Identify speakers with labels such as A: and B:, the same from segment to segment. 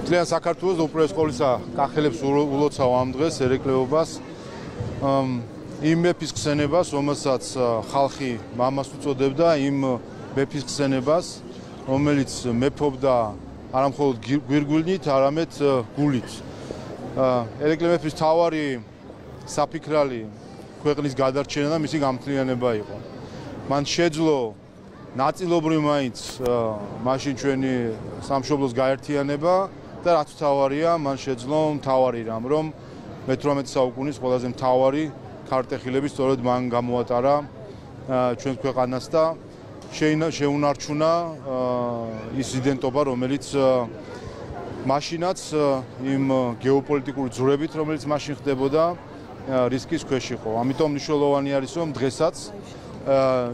A: Ძალიან საქართველოს უპირველეს ყოვლისა კახელებს ულოცავ ამ დღეს ერეკლეობას იმ მეფის ხსენებას, რომელსაც ხალხი მამას უწოდებდა, იმ მეფის ხსენებას, რომელიც მეფობდა არა მხოლოდ გვირგვინით, არამედ გულით. ერეკლე მეფის მთავარი საფიქრალი ქვეყნის გადარჩენა და მისი გამთლიანება იყო. მან შეძლო ნაწილობრივ მაინც მაშინ ჩვენი სამშობლოს გაერთიანება და რაც მთავარია, მან შეძლო მთავარი რამ, რომ მე-18 საუკუნის ყველაზე მთავარი ქართეხილები სწორედ მან გამოატარა ჩვენს ქვეყანას და შეუნარჩუნა ის იდენტობა, რომელიც მაშინაც იმ გეოპოლიტიკური ძვრებით, რომელიც მაშინ ხდებოდა, რისკის ქვეშ იყო. ამიტომ მნიშვნელოვანი არის, რომ დღესაც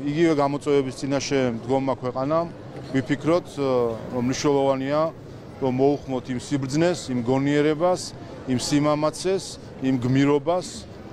A: იგივე გამოწვევების წინაშე მდგომა ქვეყანა ვიფიქროთ, რომ მნიშვნელოვანია, რომ მოუხმოთ იმ სიბრძნეს, იმ გონიერებას, იმ სიმამაცეს, იმ გმირობას,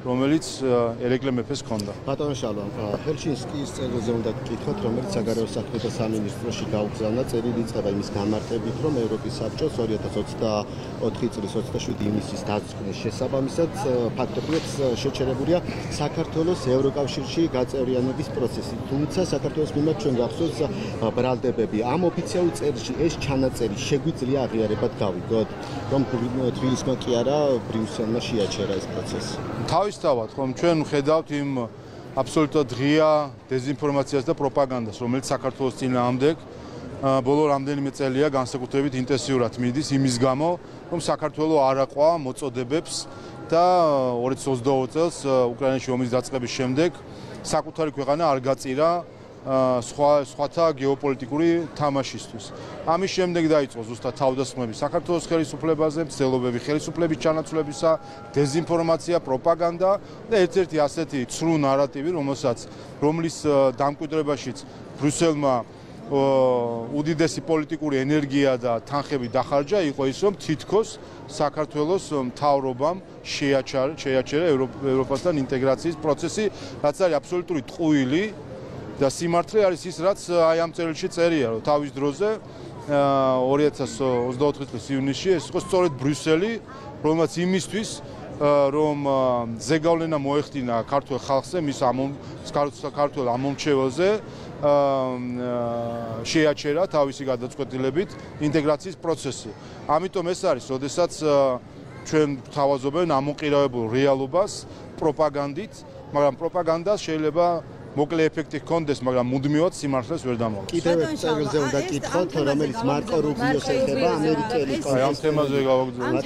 A: რომელიც ერეკლე მეფეს ჰქონდა.
B: ბატონო შალვა, ჰელშინკის წერილზე უნდა გკითხოთ, რომელიც საგარეო საქმეთა სამინისტროში გაუგზავნა წერილი იწყება იმის გამარტებით, რომ ევროპის საბჭოს 2024 წლის 27 ივნისის დაწესების შესაბამისად ფაქტობრივად შეჩერებულია საქართველოს ევროკავშირში გაწევრიანების პროცესი. თუმცა საქართველოს მიმართ ჩვენ გახსოვს ბრალდებები. ამ ოფიციალურ წერილში ეს ჩანაწერი შეგვიძლია აღიარებად გავიგოთ, რომ თბილისმა კი არა ბრიუსელმა შეაჩერა ეს პროცესი.
A: თავისთავად, ხომ ჩვენ ხედავთ იმ აბსოლუტურად ღია დეზინფორმაციას და პროპაგანდას, რომელიც საქართველოს წინააღმდეგ ბოლო რამდენიმე წელია განსაკუთრებით ინტენსიურად მიდის იმის გამო, რომ საქართველოს არ აყვა მოწოდებებს და 2022 წელს უკრაინაში ომის დაწყების შემდეგ საკუთარი ქვეყანა არ გაწირა სხვათა გეოპოლიტიკური თამაშისთვის. ამის შემდეგ დაიწყო ზუსტად თავდასხმები საქართველოს ხელისუფლებაზე, მცდელობები ხელისუფლების ჩანაცვლებისა, დეზინფორმაცია, პროპაგანდა და ერთ-ერთი ასეთი ცრუ ნარატივი, რომლის დამკვიდრებაშიც ბრიუსელმა უდიდესი პოლიტიკური ენერგია და თანხები დახარჯა, იყო ის, რომ თითქოს საქართველოს მთავრობამ შეაჩერა ევროპასთან ინტეგრაციის პროცესი, რაც არის აბსოლუტური ტყუილი და სიმართლე არის ის, რაც აი ამ წერილში წერია, რომ თავის დროზე 2024 წლის ივნისში ეს იყო სწორედ ბრიუსელი, რომელმაც იმისთვის, რომ ზეგავლენა მოეხდინა ქართულ ხალხზე, მის ქართულ ამომრჩეველზე შეაჩერა თავისი გადაწყვეტილებით ინტეგრაციის პროცესი. ამიტომ ეს არის, როდესაც ჩვენ გვთავაზობენ ამოყირავებულ რეალობას პროპაგანდით, მაგრამ პროპაგანდას შეიძლება მოკლე ეფექტი ჰქონდეს, მაგრამ მუდმივად სიმართლეს ვერ დამოუკიდებლად.
B: კიდევ ერთ წერილზე უნდა გკითხოთ, რომელიც მარკო რუბიოს ეხება ამერიკელი
A: ამ თემაზე გავაგზავნოთ.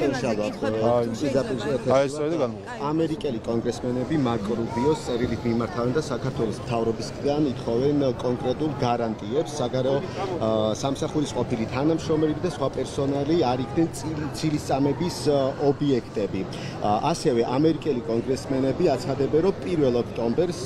B: ამერიკელი კონგრესმენები მარკო რუბიოს წერილით მიმართავენ და საქართველოს მთავრობისგან ითხოვენ კონკრეტულ გარანტიებს, საგარეო სამსახურის ყოფილი თანამშრომლები და სხვა პერსონალი არ იქნენ ცილისწამების ობიექტები. ასევე ამერიკელი კონგრესმენები აცხადებენ, რომ 1 ოქტომბერს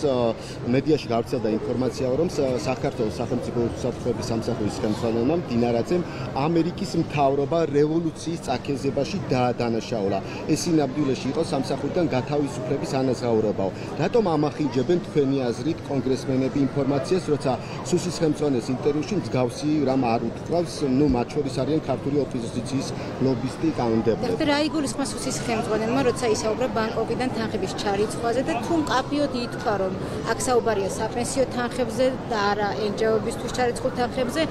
B: მედიაში გავრცელდა ინფორმაცია, რომ საქართველოს სახელმწიფო უსაფრთხოების სამსახურის ხელმძღვანელმა დინარაძემ ამერიკის მთავრობა რევოლუციის წაქეზებაში დაადანაშაულა. ეს სინამდვილეში იყო სამსახურიდან გათავისუფლების ანაზღაურებაო. რატომ ამახინჯებენ თქვენი აზრით კონგრესმენები ინფორმაციას, როცა სუსის ხელმძღვანელს ინტერვიუში მსგავსი რამ არ უთხრავს, მათ შორის არიან ქართული ოპოზიციის ლობისტი კანონმდებლები.
C: და რა იგულისხმება სუსის ხელმძღვანელმა, როცა ისაუბრა ბანკოკიდან თანხების ჩარიცხვაზე და თუ მკაფიოდ ითქვა, რომ აქ საუბარია საპენსიო თანხებზე და არა NGO-ბისთვის ჩარიცხულ თანხებზე,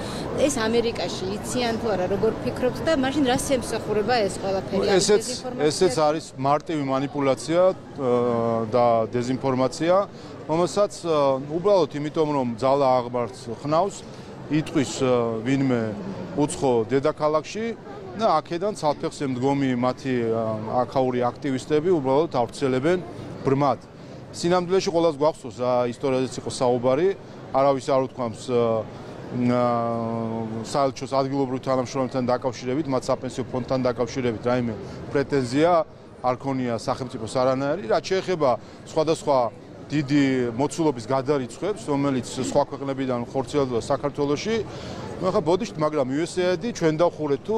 C: ეს ამერიკაში იციან თუ არა, როგორ ფიქრობთ და მაშინ რას ემსახურება ეს ყველაფერი?
A: ესეც არის მარტივი манипуляცია და დეზინფორმაცია, რომელსაც უბრალოდ იმიტომ, რომ ძალა აღმართს ხნავს, იტყვის ვინმე უცხო დედაქალაქში და აქედან ცალფეხზე მდგომი მათი აქაური აქტივისტები უბრალოდ ავრცელებენ ბრმად. სინამდვილეში ყველას გვახსოვს რა ისტორიაზეც იყო საუბარი, არავის არ უთქვამს საელჩოს ადგილობრივ თანამშრომლებთან დაკავშირებით, მათ საპენსიო ფონდთან დაკავშირებით რაიმე პრეტენზია არ ქონია სახელმწიფოს არანაირი, რაც შეეხება სხვადასხვა დიდი მოცულობის გადარიცხვებს, რომელიც სხვა ქვეყნებიდან ხორციელდება საქართველოში, ხა ბოდიშთ, მაგრამ USAID ჩვენ დავხურეთ თუ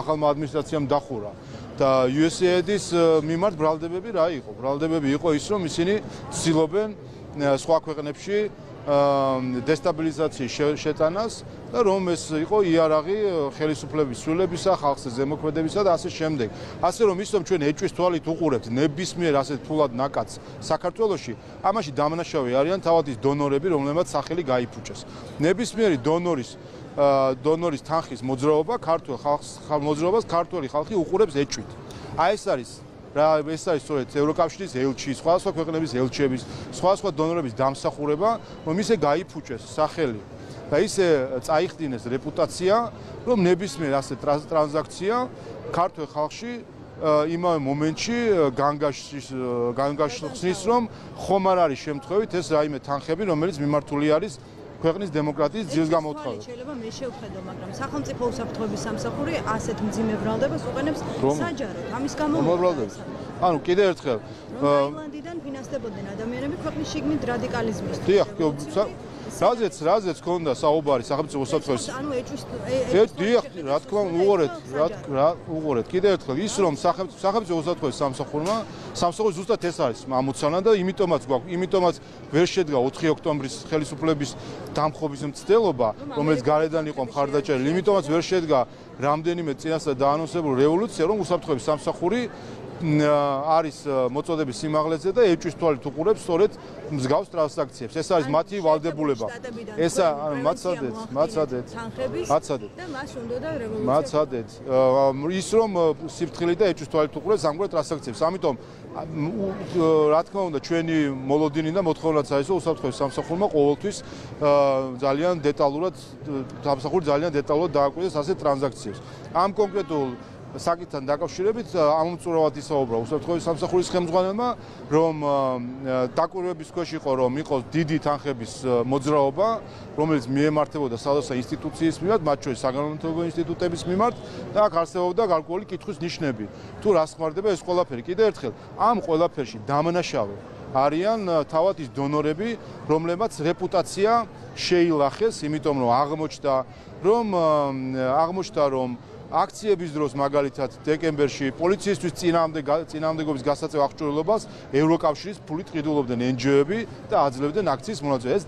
A: ახალმა ადმინისტრაციამ დახურა. და USAID-ის მიმართ ბრალდებები რა იყო? ბრალდებები იყო ის, რომ ისინი ცდილობენ სხვა ქვეყნებში დესტაბილიზაციის შეტანას და რომ ეს იყო იარაღი ხელისუფლების სრულებისა, ხალხის ზემოქმედებისა და ასე შემდეგ. ასე რომ ის რომ ჩვენ ეჭვის თვალით უყურებთ ნებისმიერ ასეთ ფულად ნაკადს საქართველოში, ამაში დამნაშავე არიან თავად ის დონორები, რომლებმაც სახელი გაიფუჭეს. ნებისმიერი დონორის თანხის მოძრაობა ქართულ ხალხს მოძრაობას ქართული ხალხი უყურებს ეჭვით. აი ეს არის სწორედ ევროკავშირის ელჩი, სხვადასხვა ქვეყნების ელჩების, სხვადასხვა დონორების დამსახურება, რომ ისე გაიფუჭეს სახელი და ისე წაიხდინეს რეპუტაცია, რომ ნებისმიერ ასეთ ტრანზაქცია ქართულ ხალხში იმავე მომენტში განგაშხსნის, რომ ხომ არ არის შემთხვევით ეს რაიმე თანხები, რომელიც მიმართული არის ქვეყნის დემოკრატიის ძილს გამოუცხადებს.
D: შეიძლება მე შევხედო, მაგრამ სახელმწიფო უსაფრთხოების სამსახური ასეთ მძიმე ბრალდებას უყენებს საჯაროდ. ამის გამო
A: ანუ კიდევ ერთხელ
D: ტაილანდიდან ფინანსდებოდნენ ადამიანები ქვეყნის შიგნით რადიკალიზმის.
A: დიახ, რაზეც ქონდა საუბარი სახელმწიფო უსაფრთხოების.
D: ანუ ეჭვის
A: დიახ, რა თქმა უნდა, უყურეთ. კიდევ ერთხელ ის რომ სახელმწიფო უსაფრთხოების სამსახური ზუსტად ეს არის ამოცანა და იმიტომაც ვერ შედგა 4 ოქტომბრის ხელისუფლების დამხობის მცდელობა, რომელიც გარედან იყო მხარდაჭერილი, იმიტომაც ვერ შედგა რამდენიმე წინასწარ დაანონსებული რევოლუცია, რომ უსაფრთხოების სამსახური არის მოწოდების სიმაღლეზე და ეჭვის თვალით უყურებს სწორედ მსგავს ტრანზაქციებს. ეს არის მათი ვალდებულება. ეს მაცადეთ. ის რომ სიფრთხილით და ეჭვის თვალით უყურებს ამგვარ ტრანზაქციებს. ამიტომ რა თქმა უნდა ჩვენი მოლოდინი და მოთხოვნაც არის რომ უსაფრთხოების სამსახურმა ყოველთვის ძალიან დეტალურად დააკვირდეს ასეთ ტრანზაქციებს. ამ კონკრეტულ საკითხთან დაკავშირებით ამომწურავად ისაუბრა უსაფრთხოების სამსახურის ხელმძღვანელმა, რომ დაკვირვების ქვეშ იყო, რომ იყოს დიდი თანხების მოძრაობა, რომელიც მიემართებოდა სხვადასხვა ინსტიტუციის მიმართ, მათ შორის საგანმანათლებლო ინსტიტუტების მიმართ და აქ არსებობდა გარკვეული კითხვის ნიშნები. თუ რას ხმარდება ეს ყველაფერი? კიდევ ერთხელ, ამ ყველაფერში დამნაშავე არიან თავად ის დონორები, რომლებმაც რეპუტაცია შეილახეს, იმიტომ რომ აღმოჩნდა რომ აქციების დროს მაგალითად დეკემბერში პოლიციისთვის წინააღმდეგობის გასაწევ აღჭურვილობას ევროკავშირის ფულით ყიდულობდნენ NGO-ები და აძლევდნენ აქციის მონაწილეობას. ეს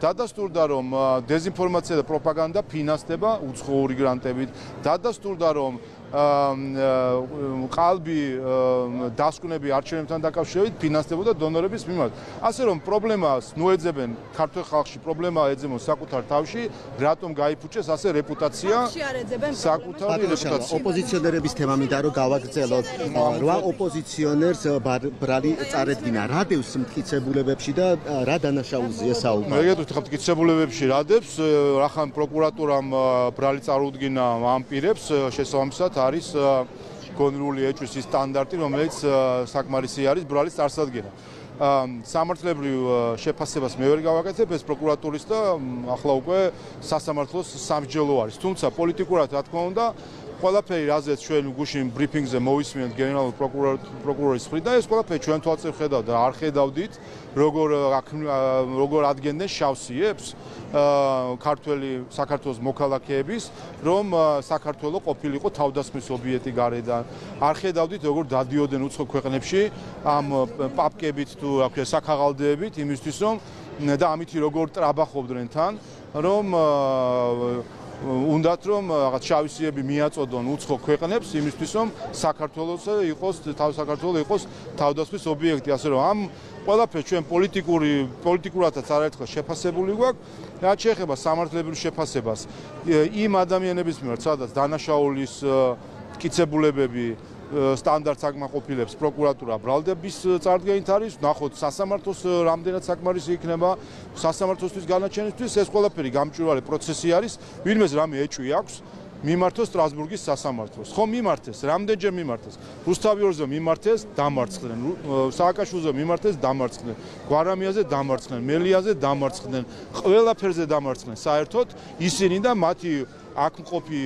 A: დადასტურდა რომ დეზინფორმაცია და პროპაგანდა ფინანსდება უცხოური გრანტებით. დადასტურდა რომ ყალბი დასკვნები არჩევნებთან დაკავშირებით ფინანსდებოდა დონორების მიმართ. ასე რომ პრობლემას ნუეძებენ ქართულ ხალხში, პრობლემა ეძებენ საკუთარ თავში, რატომ გაიფუჭეს ასე რეპუტაცია? საკუთარი რეპუტაცია.
B: ოპოზიციონერების თემა მინდა რომ გავაგრძელოთ. 8 ოპოზიციონერს ბრალი წარედგინა რადევს მტკიცებულებებში და რა დანაშაულზეა საუბარი.
A: მეგეთქვით ხა მტკიცებულებებში რადევს, რახან პროკურატურამ ბრალი წარუდგინა ამ პირებს შესაბამისად არის გონრული ეჭვის სტანდარტი, რომელიც საკმარისი არის ბრალის წარსადგენა. სამართლებრივ შეფასებას მე ვერ გავაკეთებ ეს პროკურატურის და ახლა უკვე სასამართლოს სამსჯელო არის. თუმცა პოლიტიკურად რა თქმა უნდა ყველაფერი რაზეც ჩვენ გუშინ ბრიფინგზე მოვისმინეთ გენერალურ პროკურორის მხრიდან ეს ყველაფერი ჩვენ თვალწინ ხედავთ და არ ხედავდით როგორ ადგენდნენ შავსიებს საქართველოს მოქალაქეების რომ საქართველო ყოფილიყო თავდასხმის ობიექტი გარედან არ ხედავდით როგორ დადიოდნენ უცხო ქვეყნებში ამ პაპკებით თუ რა ქვია საქაღალდეებით იმისთვის რომ და ამითი როგორ ტრაბახობდნენ თან რომ უნდათ რომ რაღაც შავსიები მიაწოდონ უცხო ქვეყნებს იმისთვის რომ საქართველოს იყოს თავდასხმის ობიექტი ასე რომ ამ ყველაფერს ჩვენ პოლიტიკურადაც არაერთხელ შეფასებული გვაქვს რაც შეეხება სამართლებრივ შეფასებას იმ ადამიანების მიმართ სადაც დანაშაულის მტკიცებულებები სტანდარტს აკმაყოფილებს პროკურატურა ბრალდების წარდგენით არის ნახოთ სასამართლოს რამდენად საკმარისი იქნება სასამართლოსთვის განაჩენისთვის ეს ყველაფერი გამჭვირვალე პროცესი არის ვინმეს რამე ეჭვი აქვს მიმართოს სტრასბურგის სასამართლოს ხომ მიმართეს რამდენჯერ მიმართეს რუსთავიორზე მიმართეს დამარცხდნენ სააკაშვილზე მიმართეს დამარცხდნენ გვარამიაზე დამარცხდნენ მელიაზე დამარცხდნენ ყველაფერზე დამარცხდნენ საერთოდ ისინი და მათი აქ მყოფი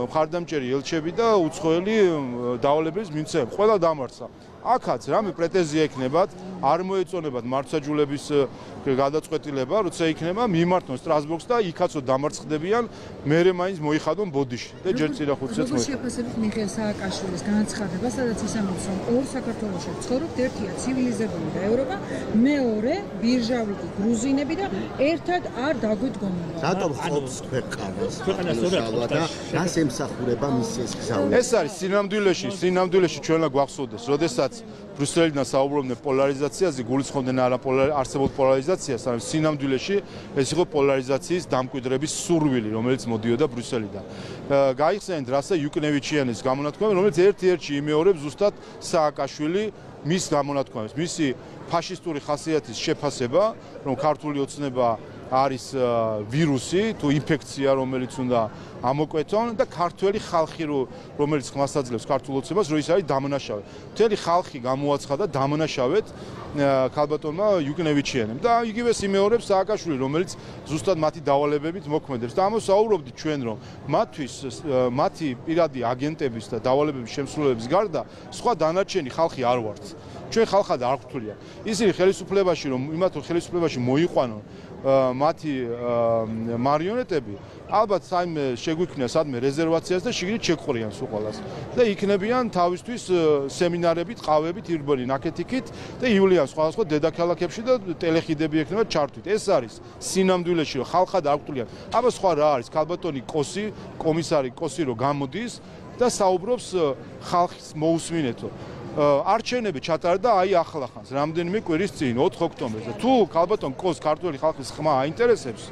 A: მხარდამჭერი ელჩები და უცხოელი დავალებების მიმცემი ყველა დამარცხა აქაც რამე პრეტენზია ექნებათ, არ მოეწონებათ მართლმსაჯულების გადაწყვეტილება, როცა იქნება მიმართონ სტრასბურგს და იქაცო დამარცხდებიან, მერე მაინც მოიხადონ ბოდიში და ჯერ წინა ხუთს
E: როგორ შეფასებით მიხეილ სააკაშვილის განცხადება, სადაც ის ამბობს, რომ ორ საქართველოში ცხოვრობთ, ერთია ცივილიზებული და ევროპა, მეორე ბირჟავითი გრუზინები და ერთად არ დაგვიდგომენ.
B: რატომ ყოფს ქვეყანას და რას ემსახურება მისი ეს გზავნილი?
A: ეს არის სინამდვილეში ჩვენლა გვახსოვდეს, როდესაც ბრიუსელიდან საუბრობდნენ პოლარიზაციაზე, გულისხმობდნენ არასებულ პოლარიზაციას, მაგრამ სინამდვილეში ეს იყო პოლარიზაციის დამკვიდრების სურვილი, რომელიც მოდიოდა ბრიუსელიდან. გაიხსენეთ რასა იუკნევიჩიანის გამონათქვამი, რომელიც ერთ-ერთში იმეორებს ზუსტად სააკაშვილი მის გამონათქვამებს, მისი ფაშისტური ხასიათის შეფასება, რომ ქართული ოცნება არის ვირუსი თუ ინფექცია, რომელიც უნდა ამოკვეთონ და ქართველი ხალხი რომელიც ხმას აძლევს ქართულ ოცნებას, რომ ის არის დამნაშავე. მთელი ხალხი გამოაცხადა დამნაშავედ ქალბატონმა იუკნევიჩიანემ და იგივეს იმეორებს სააკაშვილი, რომელიც ზუსტად მათი დავალებებით მოქმედებს. და ამას საუბრობდით ჩვენ, რომ მათი პირადი აგენტების და დავალებების შემსრულებლების გარდა სხვა დანარჩენი ხალხი არ ვართ. ჩვენ ხალხად არ გვთვლია. ისინი ხელისუფლებაში რომ იმათო ხელისუფლებაში მოიყვანონ მათი მარიონეტები, ალბათ საიმე შეგვიქმნია სადმე რეზერვაციას და შიგნით შეგყრიან სულ ყველას. და იქნებიან თავისთვის სემინარებით, ყავებით, ირბორი ნაკეთიქით და ივლიან სხვადასხვა დედაქალაქებში და ტელეხიდები ექნება ჩართვით. ეს არის სინამდვილეში რომ ხალხად არ გვთვლიან. აბა სხვა რა არის? ქალბატონი კოსი, კომისარი კოსი რო გამოდის და საუბრობს ხალხის მოусმინეთო. არჩევნები ჩატარდა აი ახლახანს, რამდენიმე კვირის წინ, 4 ოქტომბერზე. თუ ქალბატონ კოს ქართული ხალხის ხმა აინტერესებს,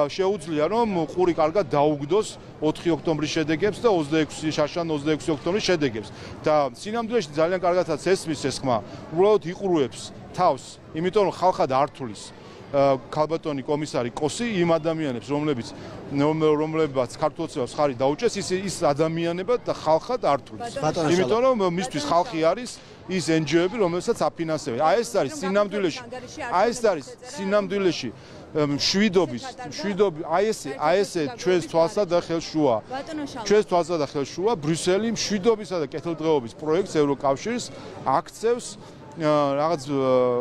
A: შეუძლია რომ ყური კარგად დაუგდოს 4 ოქტომბრის შედეგებს და 26 ოქტომბრის შედეგებს. და სინამდვილეში ძალიან კარგადაც ესმის ეს ხმა, უბრალოდ იყურუებს თავს, იმიტომ რომ ხალხად არ თulis ქალბატონი კომისარი კოსი იმ ადამიანებს, რომლებაც ქართულოცნებას ხარი დაუჭეს, ის ადამიანებად და ხალხად არ თulis. იმიტომ რომ მისთვის ხალხი არის ის NGO-ები, რომელსაც აფინანსებენ. აი ეს არის სინამდვილეში მშვიდობის, აი ესე ჩვენს თვალსა და ხელშუა. ჩვენს თვალსა და ხელშუა ბრიუსელი მშვიდობისა და კეთილდღეობის პროექტს ევროკავშირს აქცევს რაღაც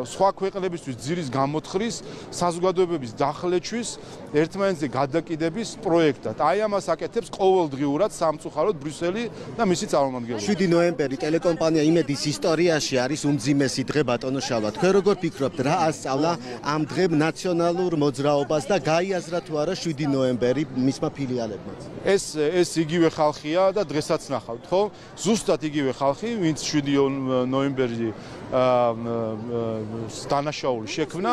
A: სხვა ქვეყნებისთვის ძირის გამოთხრის, საზოგადოებების დახლეჩვის, ერთმანეთზე გადაკიდების პროექტად. აი ამას აკეთებს ყოველდღიურად სამწუხაროდ ბრიუსელი და მისი წარმომადგენლები.
B: 7 ნოემბერი ტელეკომპანია იმედის ისტორიაში არის უმძიმესი დღე ბატონო შალვა. თქვენ როგორ ფიქრობთ, რა ასწავლა ამ დღემ ნაციონალურ მოძრაობას და გაიაზრა თუ არა 7 ნოემბერი მისმა ფილიალებმაც?
A: ეს იგივე ხალხია და დღესაც ნახავთ, ხო? ზუსტად იგივე ხალხი, ვინც 7 ნოემბერში დანაშაული შექმნა,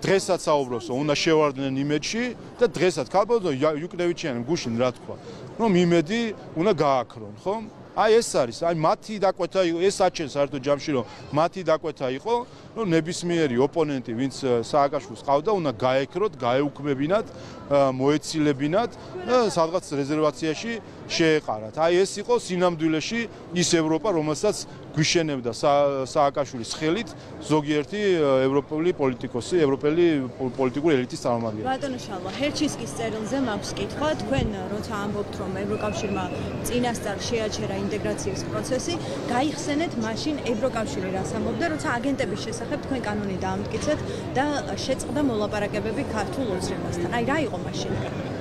A: დღესაც საუბრობს, რომ უნდა შევარდნენ იმედში და დღესაც ქალბატონ იუკნევიჩიანემ გუშინ რა თქვა, რომ იმედი უნდა გააქრონ, ხო? აი ეს არის, აი მათი დაკვეთა იყო, ეს აჩენს საერთოდ ჯამში, რომ მათი დაკვეთა იყო, რომ ნებისმიერი ოპონენტი, ვინც სააკაშვილს ყავდა, უნდა გაექროთ, გაეუქმებინათ, მოეცილებინათ და სადღაც რეზერვაციაში შეეყარათ. აი ეს იყო სინამდვილეში ის ევროპა, რომელსაც გვიშენებდა სააკაშვილის ხელით ზოგიერთი ევროპული პოლიტიკოსი, ევროპელი პოლიტიკური ელიტის წარმომადგენელი.
D: ბატონო შალვა, ჰერჩინსკის წერილზე მაქვს კითხვა, თქვენ როცა ამბობთ, რომ ევროკავშირმა წინასწარ შეაჩერა ინტეგრაციის პროცესი, გაიხსენეთ მაშინ ევროკავშირი რას ამბობდა, როცა აგენტების შესახებ თქვენ კანონი დაამტკიცეთ და შეწყდა მოლაპარაკებები ქართულ ოცნებასთან. აი რა იყო მაშინ?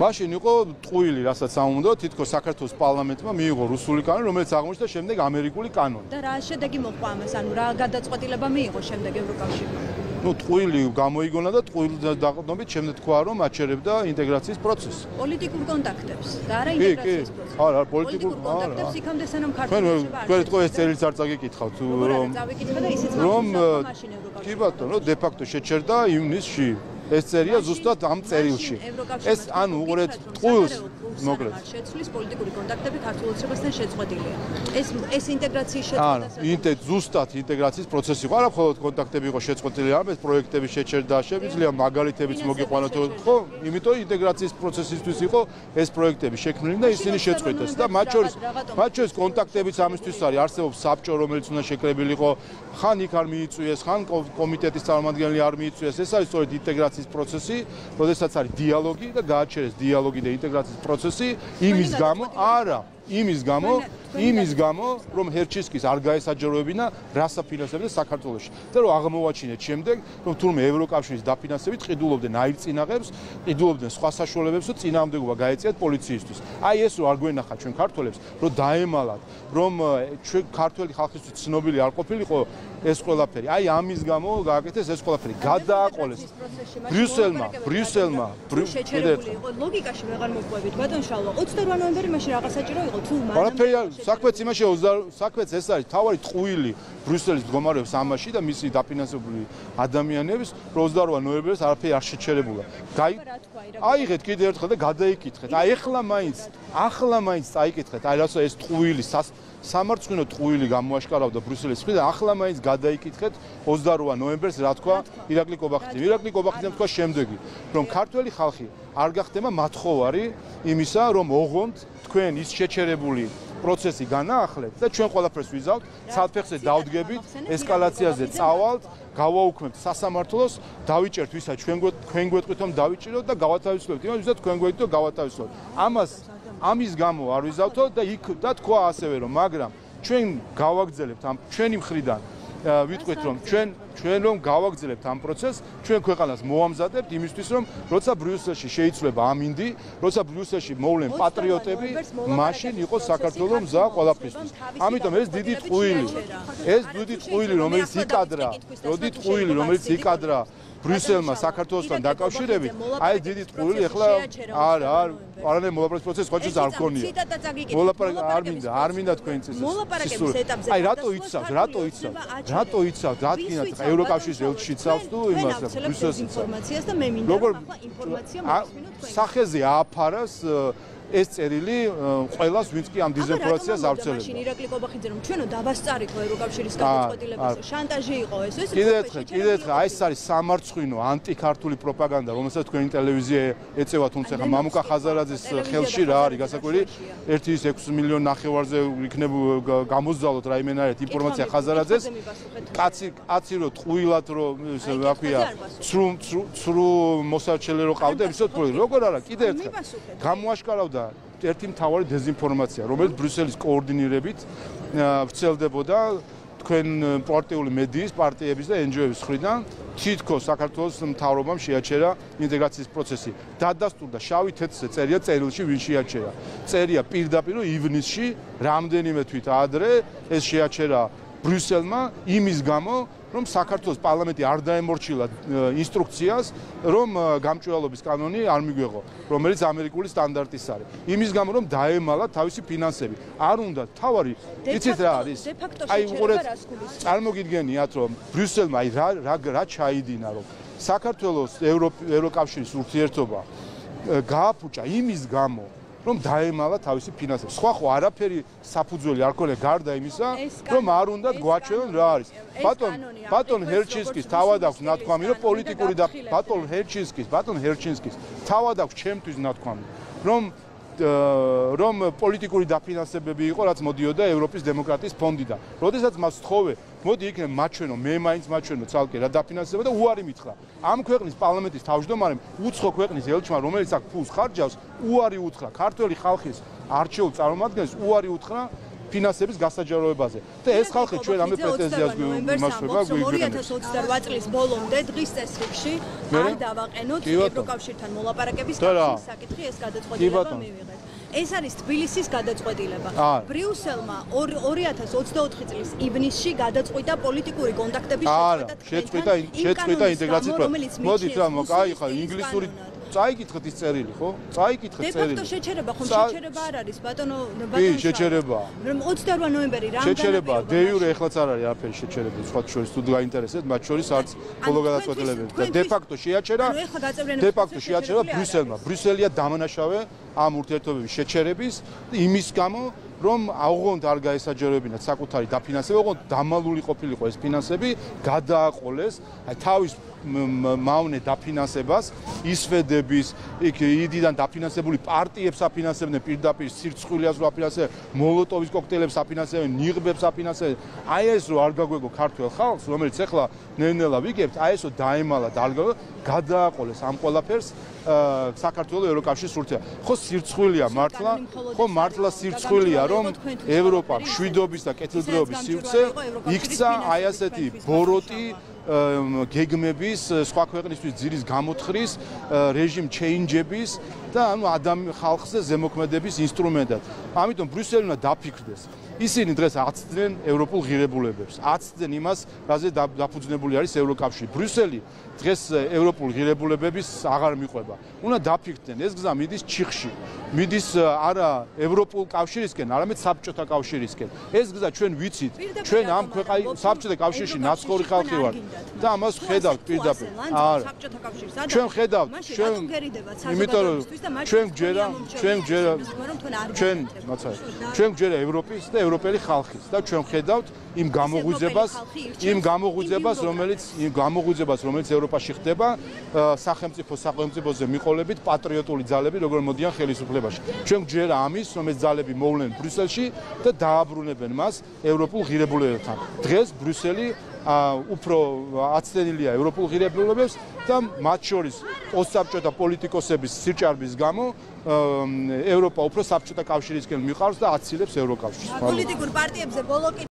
A: მაშინ იყო ტყუილი, რასაც ამბობდა, თითქოს საქართველოს პარლამენტმა მიიღო რუსული კანონი, რომელიც აღმოჩნდა შემდეგ ამერიკული კანონი.
D: და რა შედეგი მოყვა ამას, ანუ რა გადაწყვეტილება მიიღო შემდეგ ევროკავშირმა?
A: ტყუილი გამოიგონა და ტყუილ დაყრდნობით შემდეგ თქვა, რომ აჩერებდა ინტეგრაციის პროცესს.
D: პოლიტიკურ კონტაქტებს და არა ინტეგრაციის პროცესს.
A: არა, პოლიტიკურ
D: კონტაქტებს იქამდე სანამ ქართული
A: თქვენ თქო ეს წერილს არ წაგიკითხავთ,
D: რომ წავიკითხე და ისიც მაშინ ევროკავშირი.
A: კი ბატონო, დე ფაქტო შეჩერდა ივნისში. ეს წერია ზუსტად ამ წერილში. ეს ანუ უყურეთ ტყუილს მოკლედ.
D: შეცვლის პოლიტიკური კონტაქტები ქართულ ოცნებასთან შეწყვეტილია. ეს ინტეგრაციის შეწყვეტა.
A: ზუსტად ინტეგრაციის პროცესი იყო. არა მხოლოდ კონტაქტები იყო შეწყვეტილი, არამედ პროექტები შეჩერდა, შეგვიძლია მაგალითებიც მოგიყვანოთ, ხო? იმიტომ ინტეგრაციის პროცესისთვის იყო ეს პროექტები შექმნილი და ისინი შეწყვეტეს და მათ შორის კონტაქტებიც ამისთვის არის. არსებობს საბჭო, რომელიც უნდა შეკრებილიყო, ხან იქ არ მიიწვიეს, ხან კომიტეტის წარმომადგენელი არ მიიწვიეს. ეს არის სწორედ ინტეგრაციის პროცესი, როდესაც არის დიალოგი და გააჩერეს დიალოგი და ინტეგრაციის პროცესი, იმის გამო არა იმის გამო, რომ ჰერჩისკის არ გაესაჯაროებინა რას აფინანსებდა საქართველოში. და რომ აღმოვაჩინეთ შემდეგ, რომ თურმე ევროკავშირის დაფინანსებით ყიდულობდნენ აირწინაღებს, ყიდულობდნენ სხვა საშუალებებს, რომ წინააღმდეგობა გაეწიათ პოლიციისთვის. აი ეს რო არ გვენახა ჩვენ ქართველებს, რომ დაემალათ, რომ ჩვენ ქართველი ხალხისთვის ცნობილი არ ყოფილიყო ეს ყველაფერი. აი ამის გამო გააკეთეს ეს ყველაფერი. გადააყოლეს ბრიუსელმა
D: ლოგიკაში ვეღარ მოყვებით ბატონ შალვა 28 ნოემბერი მაშინ რაღაცა საჭირო იყო თუ
A: არაფერი საქმეც იმაში საქმეც ეს არის თავარი ტყუილი ბრიუსელის მდგომარეობს ამაში და მისი დაფინანსებული ადამიანების 28 ნოემბერს არაფერი არ შეჩერებულა. აიღეთ კიდე ერთხელ და გადაიკითხეთ. აი ახლა მაინც წაიკითხეთ. აი რასო ეს ტყუილი სამარცხვინო ტყუილი გამოაშკარავდა ბრიუსელის მხრიდან. ახლა მაინც გადაიკითხეთ 28 ნოემბერს რა თქვა ირაკლი კობახიძემ. ირაკლი კობახიძემ თქვა შემდეგი, რომ ქართველი ხალხი არ გახდება მათხოვარი იმისა, რომ ოღონდ თქვენ ის შეჩერებული პროცესი განაახლეთ და ჩვენ ყველაფერს ვიზავთ, ცალფეხზე დავდგებით, ესკალაციაზე წავალთ, გავაუქმებთ სასამართლოს, დავიჭერთ ვისაც თქვენ გვეტყვით რომ დავიჭიროთ და გავათავისუფლებთ იმას, ვისაც თქვენ გვეტყვით რომ გავათავისუფლებთ. ამის გამო არ ვიზავთო და იქ და თქვა ასევე რომ მაგრამ ჩვენ გავაგრძელებთ ამ ჩვენი მხრიდან ვიტყვით რომ ჩვენ რომ გავაგრძელებთ ამ პროცესს, ჩვენ ქვეყანას მოამზადებთ იმისთვის რომ როცა ბრიუსელში შეიცვლება ამინდი, როცა ბრიუსელში მოვლენ პატრიოტები, მაშინ იყოს საქართველოს მზა ყველაფრისთვის. ამიტომ ეს დიდი ტყუილი, რომელიც იკადრა ბრიუსელმა საქართველოსთან დაკავშირებით, აი დიდი ტყუილი ახლა არანაირ მოლაპარაკების პროცესს ხოჭის არ გქონია. არ მინდა თქვენ სისულე. აი რატო იცავთ? რადგანაც ევროკავშირის ელჩი იცავს თუ იმას ბრიუსელს
D: ინფორმაციას და მე მინდა ახლა ინფორმაცია მოისმინოთ.
A: სახეზე ააფარას ეს წერილი ყველას ვინც კი ამ დიზინფორმაციას ავრცელებს.
D: მაშინ ირაკლი კობახიძე რომ ჩვენო დავასწარით ევროკავშირის გადაწყვეტილებაზე, შანტაჟი იყო ეს
A: კიდე ერთხელ აი ეს არის სამარცხვინო ანტიქართული პროპაგანდა, რომელსაც თქვენი ტელევიზია ეწევა, თუმცა ხა მამუკა ხაზარაძის ხელში რა არის გასაკვირი 1.6 მილიონი ნახევარზე იქნებ გამოსძალოთ რაიმენარეთ ინფორმაცია ხაზარაძეს. კაცი რო ტყუილად რო რა ქვია, ცრუ მოსარჩელე რო ყავდა, ისე როგორ არა, კიდე ერთხელ გამოაშკარავდა ერთი მთავარი დეზინფორმაცია, რომელიც ბრიუსელის კოორდინირებით ვრცელდებოდა თქვენ პარტიული მედიის, პარტიების და NGO-ების მხრიდან, თითქოს საქართველოს მთავრობამ შეაჩერა ინტეგრაციის პროცესი. დადასტურდა შავი თეთრზე წერია წერილში ვინ შეაჩერა. წერია პირდაპირ ივნისში, რამდენიმე თვით ადრე ეს შეაჩერა ბრიუსელმა იმის გამო, რომ საქართველოს პარლამენტი არ დაემორჩილა ინსტრუქციას, რომ გამჭვირვალობის კანონი არ მიგვეღო, რომელიც ამერიკული სტანდარტის არის. იმის გამო, რომ დაემალა თავისი ფინანსები. არ უნდა თავარი, იცით რა არის? აი უყურეთ, წარმოგიდგენიათ, რომ ბრიუსელმა აი რა ჩაიდინა, რომ საქართველოს ევროკავშირის ურთიერთობა გააფუჭა იმის გამო, რომ დაემალა თავისი ფინანსები. სხვა ხო არაფერი საფუძველი არ ქონია გარდა იმისა, რომ არ უნდა გვაჩვენონ რა არის. ბატონ ჰერჩინსკის თავად აქვს ნათქვამი, რომ პოლიტიკური და ბატონ ჰერჩინსკის თავად აქვს ჩემთვის ნათქვამი, რომ პოლიტიკური დაფინანსებები იყო, რაც მოდიოდა ევროპის დემოკრატიის ფონდიდან. როდესაც მას თხოვე, მოდი იქნებ მაჩვენო, მე მაინც მაჩვენო ცალკე რა დაფინანსება და უარი მითხრა. ამ ქვეყნის პარლამენტის თავმჯდომარემ უცხო ქვეყნის ელჩმა, რომელიც აქ ფულს ხარჯავს, უარი უთხრა ქართველი ხალხის არჩეულ წარმომადგენლს, უარი უთხრა ფინანსების გასაჯაროებაზე. და ეს ხალხი ჩვენ ამე პრეტენზიას გვიმასვება,
D: 2028 წლის ბოლომდე დღის წესრიგში არ დავაყენოთ ევროკავშირთან მოლაპარაკების საკითხი, ეს გადაწყვეტილება მივიღეთ. ეს არის თბილისის გადაწყვეტილება. ბრიუსელმა 2024 წლის ივნისში გადაწყვიტა პოლიტიკური კონტაქტების
A: შეწყვეტა ინტეგრაციის პროცესი. მოდით რა აი ხა ინგლისური წაიკითხეთ ის წერილი, ხო? წაიკითხეთ წერილი.
D: დე-ფაქტო შეჩერება, ხომ შეჩერება არ არის, ბატონო
A: შეჩერება.
D: 28 ნოემბერი რა
A: შეჩერება, დე-იურე ეხლაც არ არის არაფერი შეჩერება, სხვა შორის თუ გაინტერესებთ, მათ შორის არც ბოლო გადაწყვეტილებები. და დე-ფაქტო შეაჩერა. დე-ფაქტო შეაჩერა ბრიუსელმა. ბრიუსელია დამნაშავე ამ ურთიერთობების შეჩერების იმის გამო, რომ აუღონდ არ გაესაჯერებინათ საკუთარი დაფინანსება, ოღონდ დამალული ყოფილიყო ეს ფინანსები, გადააყოლეს თავის მავნე დაფინანსებას, ისვედების, იქ იდიდან დაფინანსებული პარტიებს აფინანსებდნენ პირდაპირ სირცხვილიას რო აფინანსებდნენ, მოლოტოვის კოქტეილებს აფინანსებდნენ, ნიღბებს აფინანსებდნენ. აი ეს რო არ გაგვეგო ქართულ ხალხს, რომელიც ახლა ნელ-ნელა ვიგებთ, აი ესო დაემალა და არ გადააყოლეს ამ ყველაფერს საქართველოს ევროკავშირის სურთია. ხო სირცხვილია მართლა, ხო მართლა სირცხვილია, რომ ევროპა მშვიდობის და კეთილდღეობის სივრცე იქცა აი ასეთი ბოროტი გეგმების, სხვა ქვეყნისთვის ძირის გამოთხრის, რეჟიმ ჩეინჯების და ანუ ხალხზე ზემოქმედების ინსტრუმენტად. ამიტომ ბრიუსელი უნდა დაფიქრდეს. ისინი დღეს აცდნენ ევროპულ ღირებულებებს, აცდნენ იმას, რაზე დაფუძნებული არის ევროკავშირი. ბრიუსელი დღეს ევროპულ ღირებულებების აღარ მიყვება. უნდა დაფიქრდნენ, ეს გზა მიდის ჩიხში, მიდის არა ევროპულ კავშირისკენ, არამედ საბჭოთა კავშირისკენ. ეს გზა ჩვენ ვიცით, ჩვენ ამ საბჭოთა კავშირში ნაცხოვრი ხალხი ვართ და ამას ხედავთ პირდაპირ. არა. ჩვენ ხედავთ, იმიტომ რომ ჩვენ გვჯერა ევროპის და ევროპელი ხალხის და ჩვენ ხედავთ იმ გამოღვიძებას, რომელიც ევროპაში ხდება სახელმწიფოზე მიყოლებით პატრიოტული ძალები, როგორ მოდიან ხელისუფლებაში. ჩვენ გვჯერა ამის, რომ ეს ძალები მოვლენ ბრიუსელში და დააბრუნებენ მას ევროპულ ღირებულებებთან. დღეს ბრიუსელი უფრო აცდენილია ევროპულ ღირებულებებს და მათ შორის პოსტსაბჭოთა პოლიტიკოსების სირჭარბის გამო ევროპა უფრო საბჭოთა კავშირისკენ მიყავს და აცილებს ევროკავშირს.
D: პოლიტიკურ პარტიებზე ბოლოკი